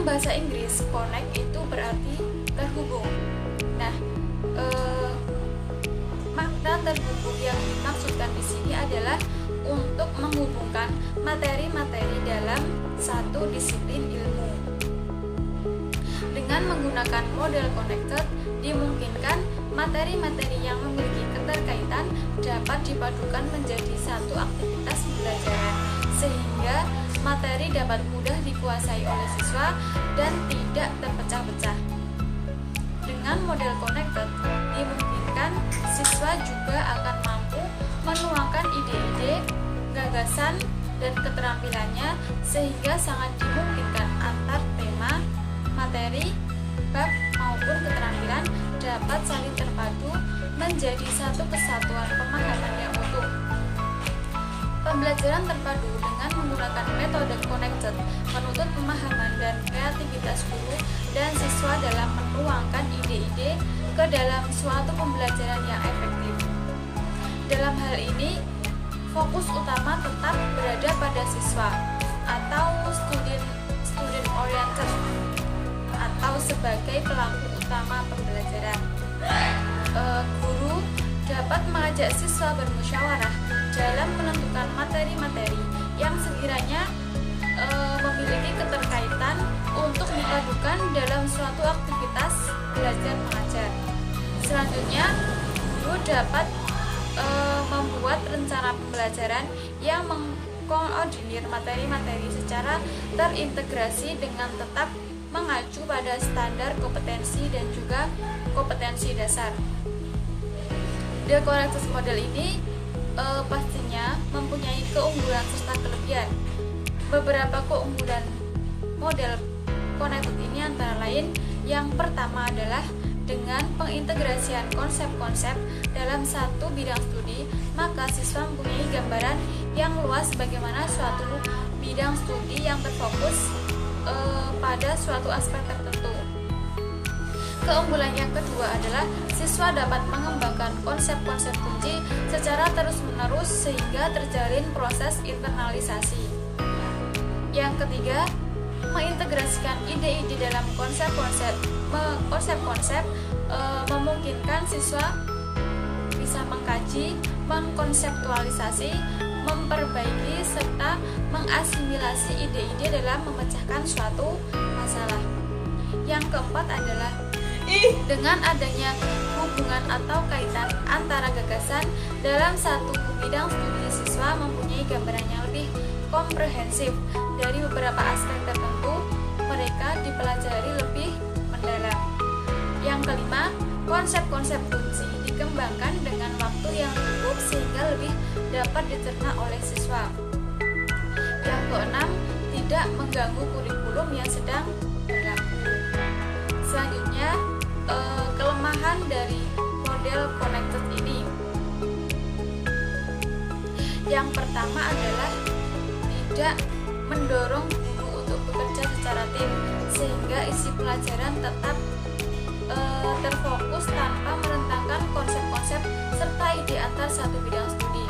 Dalam bahasa Inggris, connect itu berarti terhubung. Nah, makna terhubung yang dimaksudkan di sini adalah untuk menghubungkan materi-materi dalam satu disiplin ilmu. Dengan menggunakan model connected, dimungkinkan materi-materi yang memiliki keterkaitan dapat dipadukan menjadi satu aktivitas pembelajaran, sehingga materi dapat mudah dikuasai oleh siswa dan tidak terpecah-pecah. Dengan model connected, dimungkinkan siswa juga akan mampu menuangkan ide-ide, gagasan, dan keterampilannya sehingga sangat dimungkinkan antar tema, materi, bab maupun keterampilan dapat saling terpadu menjadi satu kesatuan pemahaman yang utuh. Pembelajaran terpadu dengan menggunakan metode connected menuntut pemahaman dan kreativitas guru dan siswa dalam menuangkan ide-ide ke dalam suatu pembelajaran yang efektif. Dalam hal ini, fokus utama tetap berada pada siswa atau student oriented atau sebagai pelaku utama pembelajaran. Guru dapat mengajak siswa bermusyawarah dalam menentukan materi-materi yang sekiranya memiliki keterkaitan untuk dipadukan dalam suatu aktivitas belajar mengajar. Selanjutnya, guru dapat membuat rencana pembelajaran yang mengkoordinir materi-materi secara terintegrasi dengan tetap mengacu pada standar kompetensi dan juga kompetensi dasar. The Connected Model ini pastinya mempunyai keunggulan serta kelebihan. Beberapa keunggulan model connected ini antara lain, yang pertama adalah dengan pengintegrasian konsep-konsep dalam satu bidang studi, maka siswa mempunyai gambaran yang luas bagaimana suatu bidang studi yang terfokus pada suatu aspek tertentu. Keunggulan yang kedua adalah siswa dapat mengembangkan konsep-konsep kunci secara terus-menerus sehingga terjalin proses internalisasi. Yang ketiga, mengintegrasikan ide-ide dalam konsep-konsep memungkinkan siswa bisa mengkaji, mengkonseptualisasi, memperbaiki, serta mengasimilasi ide-ide dalam memecahkan suatu masalah. Yang keempat adalah dengan adanya hubungan atau kaitan antara gagasan dalam satu bidang studi, siswa mempunyai gambaran yang lebih komprehensif dari beberapa aspek tertentu, mereka dipelajari lebih mendalam. Yang kelima, konsep-konsep kunci dikembangkan dengan waktu yang cukup sehingga lebih dapat dicerna oleh siswa. Yang keenam, tidak mengganggu kurikulum yang sedang berlaku. Selanjutnya, kelemahan dari model connected ini. Yang pertama adalah tidak mendorong guru untuk bekerja secara tim, sehingga isi pelajaran tetap terfokus tanpa merentangkan konsep-konsep serta ide antar satu bidang studi.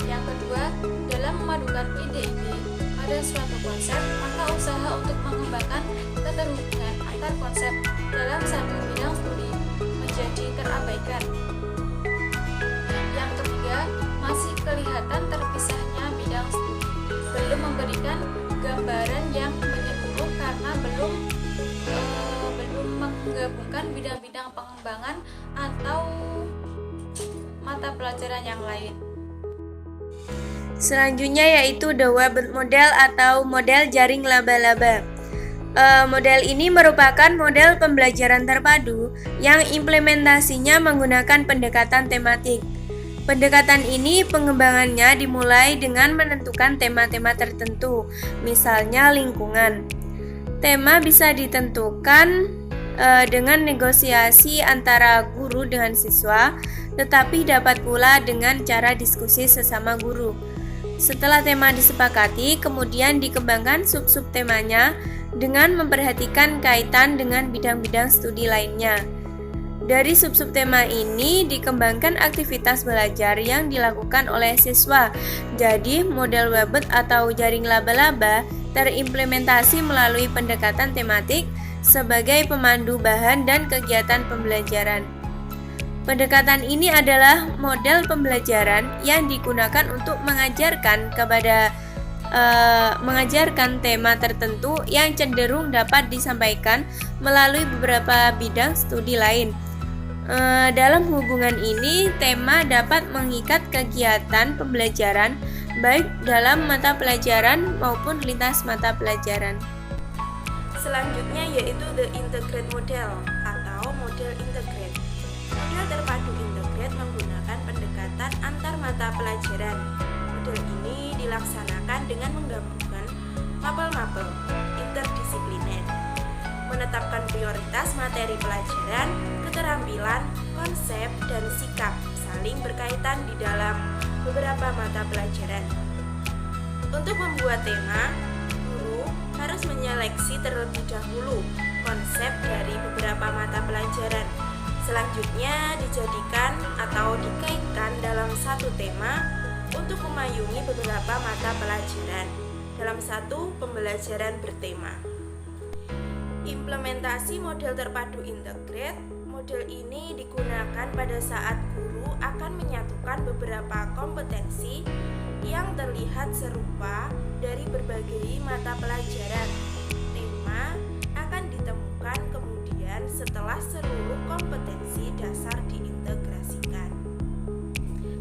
Yang kedua, dalam memadukan ide-ide pada suatu konsep, maka usaha untuk mengembangkan keterhubungan antar konsep dalam satu bidang studi menjadi terabaikan. Yang ketiga, masih kelihatan terpisahnya bidang studi, belum memberikan gambaran yang menyeluruh karena belum menggabungkan bidang-bidang pengembangan atau mata pelajaran yang lain. Selanjutnya yaitu the Web model atau model jaring laba-laba. Model ini merupakan model pembelajaran terpadu yang implementasinya menggunakan pendekatan tematik. Pendekatan ini pengembangannya dimulai dengan menentukan tema-tema tertentu, misalnya lingkungan. Tema bisa ditentukan dengan negosiasi antara guru dengan siswa, tetapi dapat pula dengan cara diskusi sesama guru. Setelah tema disepakati, kemudian dikembangkan sub-sub temanya dengan memperhatikan kaitan dengan bidang-bidang studi lainnya. Dari sub-sub tema ini dikembangkan aktivitas belajar yang dilakukan oleh siswa. Jadi, model Webet atau jaring laba-laba terimplementasi melalui pendekatan tematik sebagai pemandu bahan dan kegiatan pembelajaran. Pendekatan ini adalah model pembelajaran yang digunakan untuk mengajarkan tema tertentu yang cenderung dapat disampaikan melalui beberapa bidang studi lain. Dalam hubungan ini, tema dapat mengikat kegiatan pembelajaran baik dalam mata pelajaran maupun lintas mata pelajaran. Selanjutnya yaitu the integrate model atau model integrate. Model terpadu integrate menggunakan pendekatan antar mata pelajaran. Model ini dilaksanakan dengan menggabungkan mapel-mapel interdisipliner, menetapkan prioritas materi pelajaran, keterampilan, konsep, dan sikap saling berkaitan di dalam beberapa mata pelajaran. Untuk membuat tema, guru harus menyeleksi terlebih dahulu konsep dari beberapa mata pelajaran. Selanjutnya dijadikan atau dikaitkan dalam satu tema untuk memayungi beberapa mata pelajaran dalam satu pembelajaran bertema. Implementasi model terpadu integrate. Model ini digunakan pada saat guru akan menyatukan beberapa kompetensi yang terlihat serupa dari berbagai mata pelajaran. Tema akan ditemukan kemudian setelah seluruh kompetensi dasar diintegrasikan.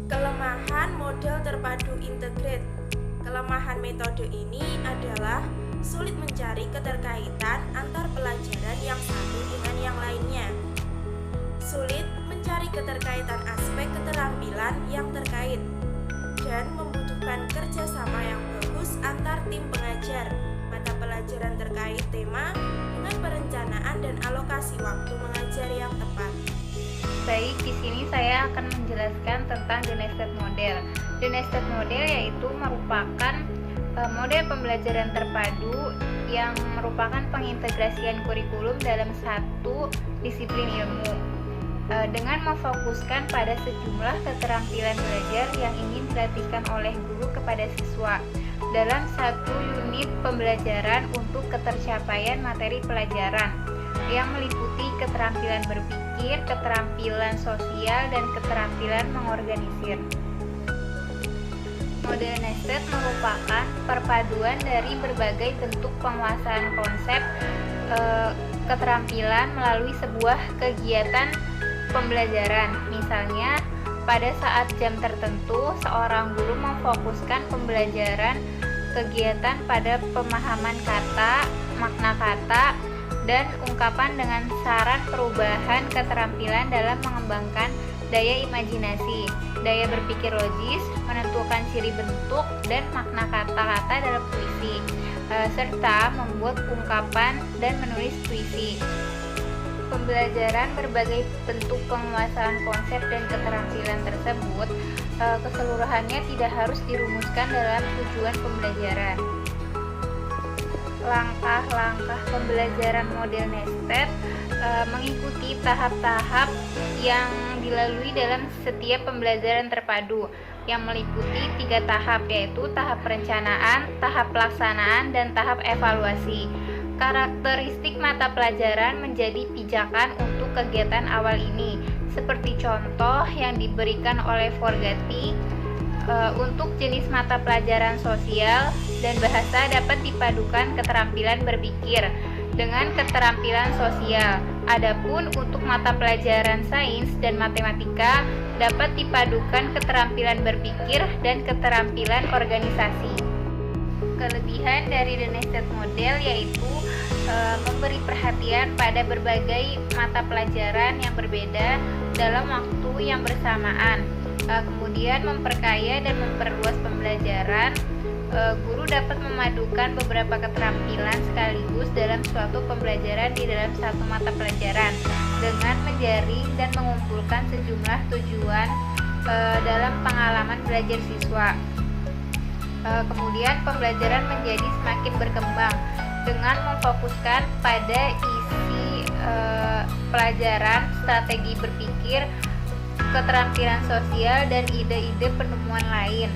Kelemahan model terpadu integrate. Kelemahan metode ini adalah sulit mencari keterkaitan antar pelajaran yang satu dengan yang lainnya. Sulit mencari keterkaitan aspek keterampilan yang terkait dan membutuhkan kerjasama yang bagus antar tim pengajar mata pelajaran terkait tema dengan perencanaan dan alokasi waktu mengajar yang tepat. Baik, di sini saya akan menjelaskan tentang the nested model. The nested model yaitu merupakan model pembelajaran terpadu yang merupakan pengintegrasian kurikulum dalam satu disiplin ilmu dengan memfokuskan pada sejumlah keterampilan belajar yang ingin dilatihkan oleh guru kepada siswa dalam satu unit pembelajaran untuk ketercapaian materi pelajaran yang meliputi keterampilan berpikir, keterampilan sosial, dan keterampilan mengorganisir. Model nested merupakan perpaduan dari berbagai bentuk penguasaan konsep keterampilan melalui sebuah kegiatan pembelajaran. Misalnya, pada saat jam tertentu, seorang guru memfokuskan pembelajaran kegiatan pada pemahaman kata, makna kata, dan ungkapan dengan saran perubahan keterampilan dalam mengembangkan daya imajinasi, daya berpikir logis, menentukan ciri bentuk dan makna kata-kata dalam puisi, serta membuat ungkapan dan menulis puisi. Pembelajaran berbagai bentuk penguasaan konsep dan keterampilan tersebut keseluruhannya tidak harus dirumuskan dalam tujuan pembelajaran. Langkah-langkah pembelajaran model nested mengikuti tahap-tahap yang dilalui dalam setiap pembelajaran terpadu yang meliputi 3 tahap, yaitu tahap perencanaan, tahap pelaksanaan, dan tahap evaluasi. Karakteristik mata pelajaran menjadi pijakan untuk kegiatan awal ini, seperti contoh yang diberikan oleh Forgati. Untuk jenis mata pelajaran sosial dan bahasa dapat dipadukan keterampilan berpikir dengan keterampilan sosial. Adapun untuk mata pelajaran sains dan matematika dapat dipadukan keterampilan berpikir dan keterampilan organisasi. Kelebihan dari the nested model yaitu memberi perhatian pada berbagai mata pelajaran yang berbeda dalam waktu yang bersamaan. Kemudian memperkaya dan memperluas pembelajaran. Guru dapat memadukan beberapa keterampilan sekaligus dalam suatu pembelajaran di dalam satu mata pelajaran dengan menjaring dan mengumpulkan sejumlah tujuan dalam pengalaman belajar siswa. Kemudian pembelajaran menjadi semakin berkembang dengan memfokuskan pada isi pelajaran, strategi berpikir, keterampilan sosial, dan ide-ide penemuan lain.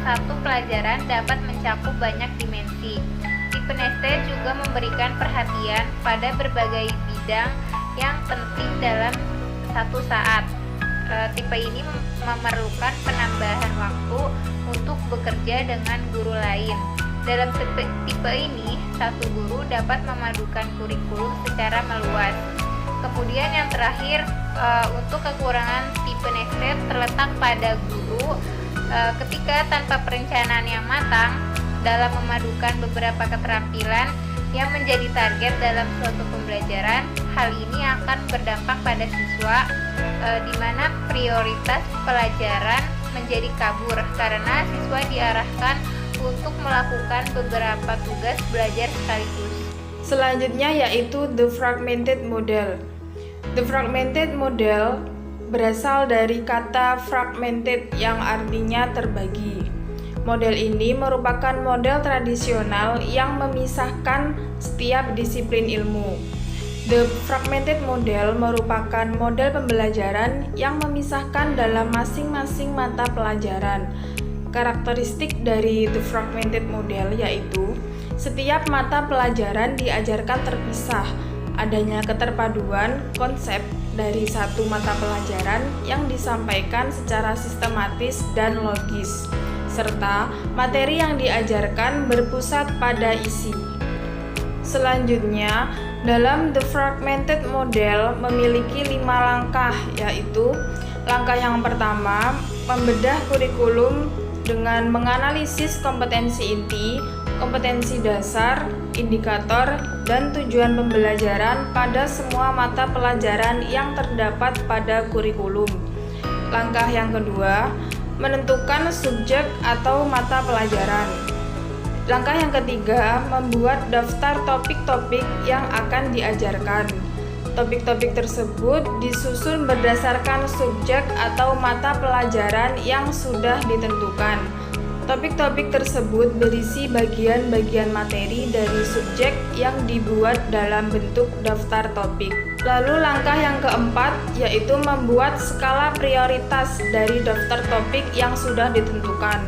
satu pelajaran dapat mencakup banyak dimensi. Tipe nested juga memberikan perhatian pada berbagai bidang yang penting dalam satu saat. Tipe ini memerlukan penambahan waktu untuk bekerja dengan guru lain. Dalam tipe ini, satu guru dapat memadukan kurikulum secara meluas. Kemudian yang terakhir, untuk kekurangan tipe nested terletak pada guru ketika tanpa perencanaan yang matang dalam memadukan beberapa keterampilan yang menjadi target dalam suatu pembelajaran. Hal ini akan berdampak pada siswa di mana prioritas pelajaran menjadi kabur karena siswa diarahkan untuk melakukan beberapa tugas belajar sekaligus. Selanjutnya yaitu the fragmented model. The fragmented model berasal dari kata fragmented yang artinya terbagi. Model ini merupakan model tradisional yang memisahkan setiap disiplin ilmu. The fragmented model merupakan model pembelajaran yang memisahkan dalam masing-masing mata pelajaran. Karakteristik dari the fragmented model yaitu setiap mata pelajaran diajarkan terpisah, adanya keterpaduan konsep dari satu mata pelajaran yang disampaikan secara sistematis dan logis, serta materi yang diajarkan berpusat pada isi. Selanjutnya, dalam the fragmented model memiliki 5 langkah, yaitu langkah yang pertama, membedah kurikulum dengan menganalisis kompetensi inti, kompetensi dasar, indikator, dan tujuan pembelajaran pada semua mata pelajaran yang terdapat pada kurikulum. Langkah yang kedua, menentukan subjek atau mata pelajaran. Langkah yang ketiga, membuat daftar topik-topik yang akan diajarkan. Topik-topik tersebut disusun berdasarkan subjek atau mata pelajaran yang sudah ditentukan. Topik-topik tersebut berisi bagian-bagian materi dari subjek yang dibuat dalam bentuk daftar topik. Lalu langkah yang keempat yaitu membuat skala prioritas dari daftar topik yang sudah ditentukan.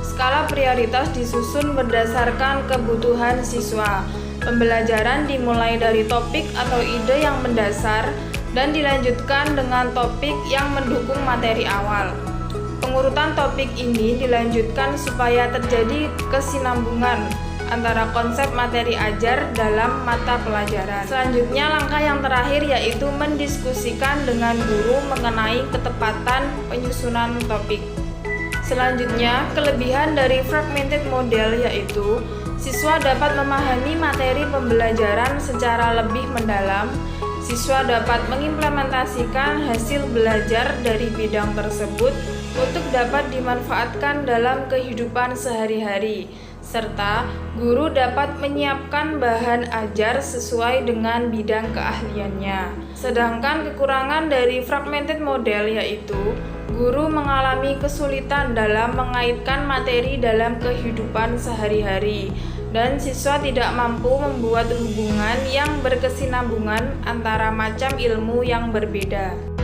Skala prioritas disusun berdasarkan kebutuhan siswa. Pembelajaran dimulai dari topik atau ide yang mendasar dan dilanjutkan dengan topik yang mendukung materi awal. Pengurutan topik ini dilanjutkan supaya terjadi kesinambungan antara konsep materi ajar dalam mata pelajaran. Selanjutnya, langkah yang terakhir yaitu mendiskusikan dengan guru mengenai ketepatan penyusunan topik. Selanjutnya, kelebihan dari fragmented model yaitu siswa dapat memahami materi pembelajaran secara lebih mendalam. Siswa dapat mengimplementasikan hasil belajar dari bidang tersebut untuk dapat dimanfaatkan dalam kehidupan sehari-hari, serta guru dapat menyiapkan bahan ajar sesuai dengan bidang keahliannya. Sedangkan kekurangan dari fragmented model yaitu guru mengalami kesulitan dalam mengaitkan materi dalam kehidupan sehari-hari, dan siswa tidak mampu membuat hubungan yang berkesinambungan antara macam ilmu yang berbeda.